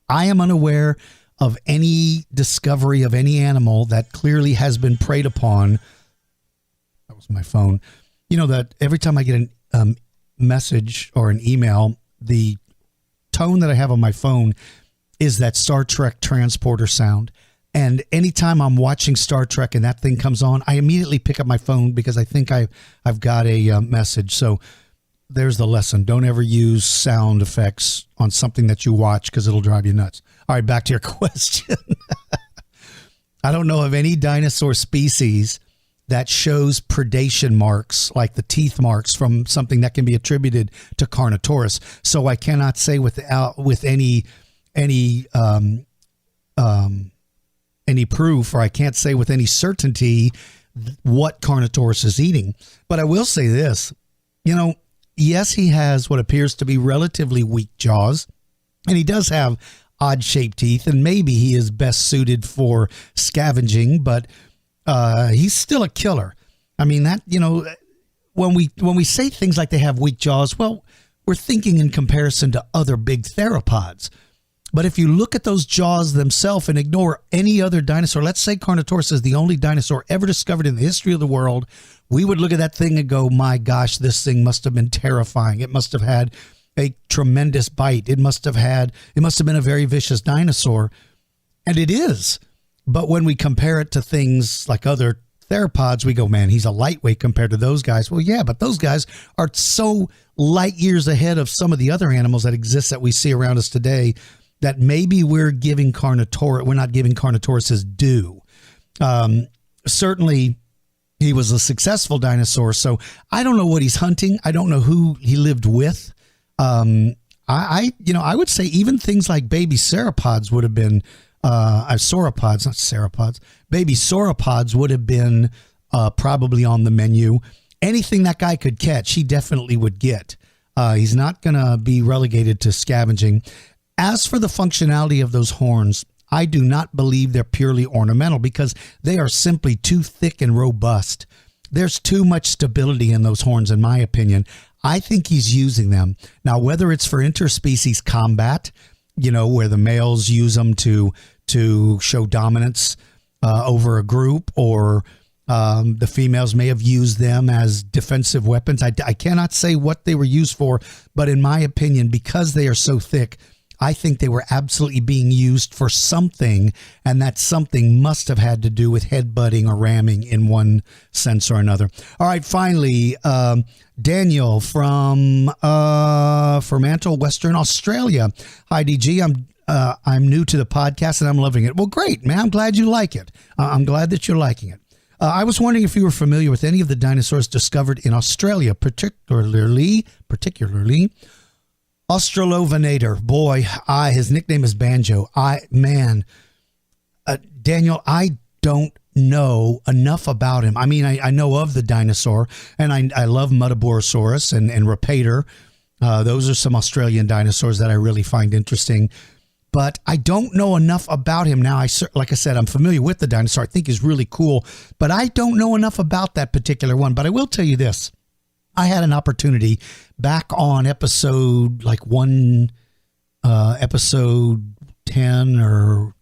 I am unaware of any discovery of any animal that clearly has been preyed upon. That was my phone. You know that every time I get a message or an email, the tone that I have on my phone is that Star Trek transporter sound. And anytime I'm watching Star Trek and that thing comes on, I immediately pick up my phone because I think I've got a message. So there's the lesson. Don't ever use sound effects on something that you watch because it'll drive you nuts. All right, back to your question. I don't know of any dinosaur species that shows predation marks like the teeth marks from something that can be attributed to Carnotaurus. So I cannot say with any proof, or I can't say with any certainty what Carnotaurus is eating. But I will say this, you know, yes, he has what appears to be relatively weak jaws, and he does have odd-shaped teeth, and maybe he is best suited for scavenging, but he's still a killer. I mean, that, you know, when we say things like they have weak jaws, well, we're thinking in comparison to other big theropods. But if you look at those jaws themselves and ignore any other dinosaur, let's say Carnotaurus is the only dinosaur ever discovered in the history of the world, we would look at that thing and go, my gosh, this thing must have been terrifying. It must have had a tremendous bite. It must have been a very vicious dinosaur. And it is. But when we compare it to things like other theropods, we go, man, he's a lightweight compared to those guys. Well, yeah, but those guys are so light years ahead of some of the other animals that exist that we see around us today that maybe we're not giving Carnotaurus his due. Certainly, he was a successful dinosaur, so I don't know what he's hunting. I don't know who he lived with. I would say even things like baby sauropods would have been, sauropods, not ceropods, baby sauropods would have been probably on the menu. Anything that guy could catch, he definitely would get. He's not going to be relegated to scavenging. As for the functionality of those horns, I do not believe they're purely ornamental because they are simply too thick and robust. There's too much stability in those horns, in my opinion. I think he's using them. Now, whether it's for interspecies combat, where the males use them to show dominance over a group, or the females may have used them as defensive weapons. I cannot say what they were used for, but in my opinion, because they are so thick, I think they were absolutely being used for something, and that something must have had to do with headbutting or ramming in one sense or another. All right, finally, Daniel from Fremantle, Western Australia. Hi, DG. I'm new to the podcast, and I'm loving it. Well, great, man. I'm glad you like it. I'm glad that you're liking it. I was wondering if you were familiar with any of the dinosaurs discovered in Australia, particularly Australovenator. Boy, his nickname is Banjo. Daniel, I don't know enough about him. I mean, I know of the dinosaur, and I love Metaborosaurus and Rapator. Those are some Australian dinosaurs that I really find interesting. But I don't know enough about him. Now, like I said, I'm familiar with the dinosaur. I think he's really cool, but I don't know enough about that particular one. But I will tell you this. I had an opportunity back on episode 10 or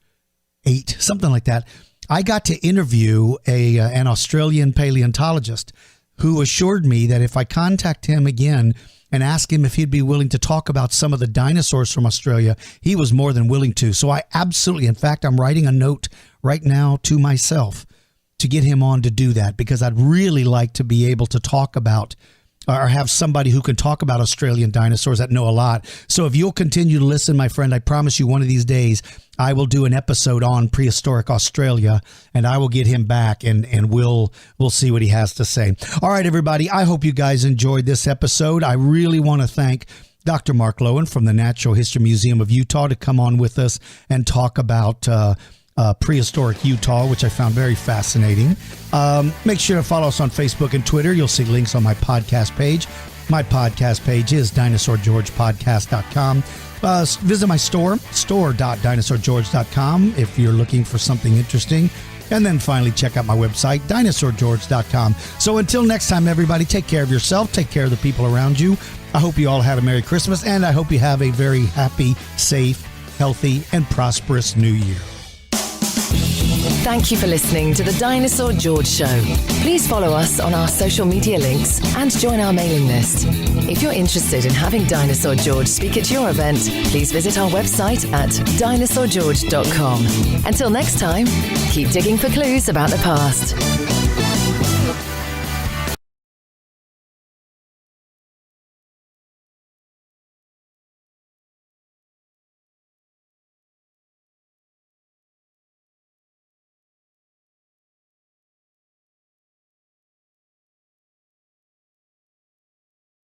8, something like that. I got to interview an Australian paleontologist who assured me that if I contact him again and ask him if he'd be willing to talk about some of the dinosaurs from Australia, he was more than willing to. So I absolutely, in fact, I'm writing a note right now to myself to get him on to do that, because I'd really like to be able to talk about or have somebody who can talk about Australian dinosaurs that know a lot. So if you'll continue to listen, my friend, I promise you one of these days I will do an episode on prehistoric Australia, and I will get him back and we'll see what he has to say. All right, everybody, I hope you guys enjoyed this episode. I really want to thank Dr. Mark Lowen from the Natural History Museum of Utah to come on with us and talk about prehistoric Utah, which I found very fascinating. Make sure to follow us on Facebook and Twitter. You'll see links on my podcast page. My podcast page is dinosaurgeorgepodcast.com. Visit my store.dinosaurgeorge.com if you're looking for something interesting. And then finally, check out my website, dinosaurgeorge.com. So until next time, everybody, take care of yourself. Take care of the people around you. I hope you all had a Merry Christmas, and I hope you have a very happy, safe, healthy, and prosperous New Year. Thank you for listening to the Dinosaur George Show. Please follow us on our social media links and join our mailing list. If you're interested in having Dinosaur George speak at your event, please visit our website at dinosaurgeorge.com. Until next time, keep digging for clues about the past.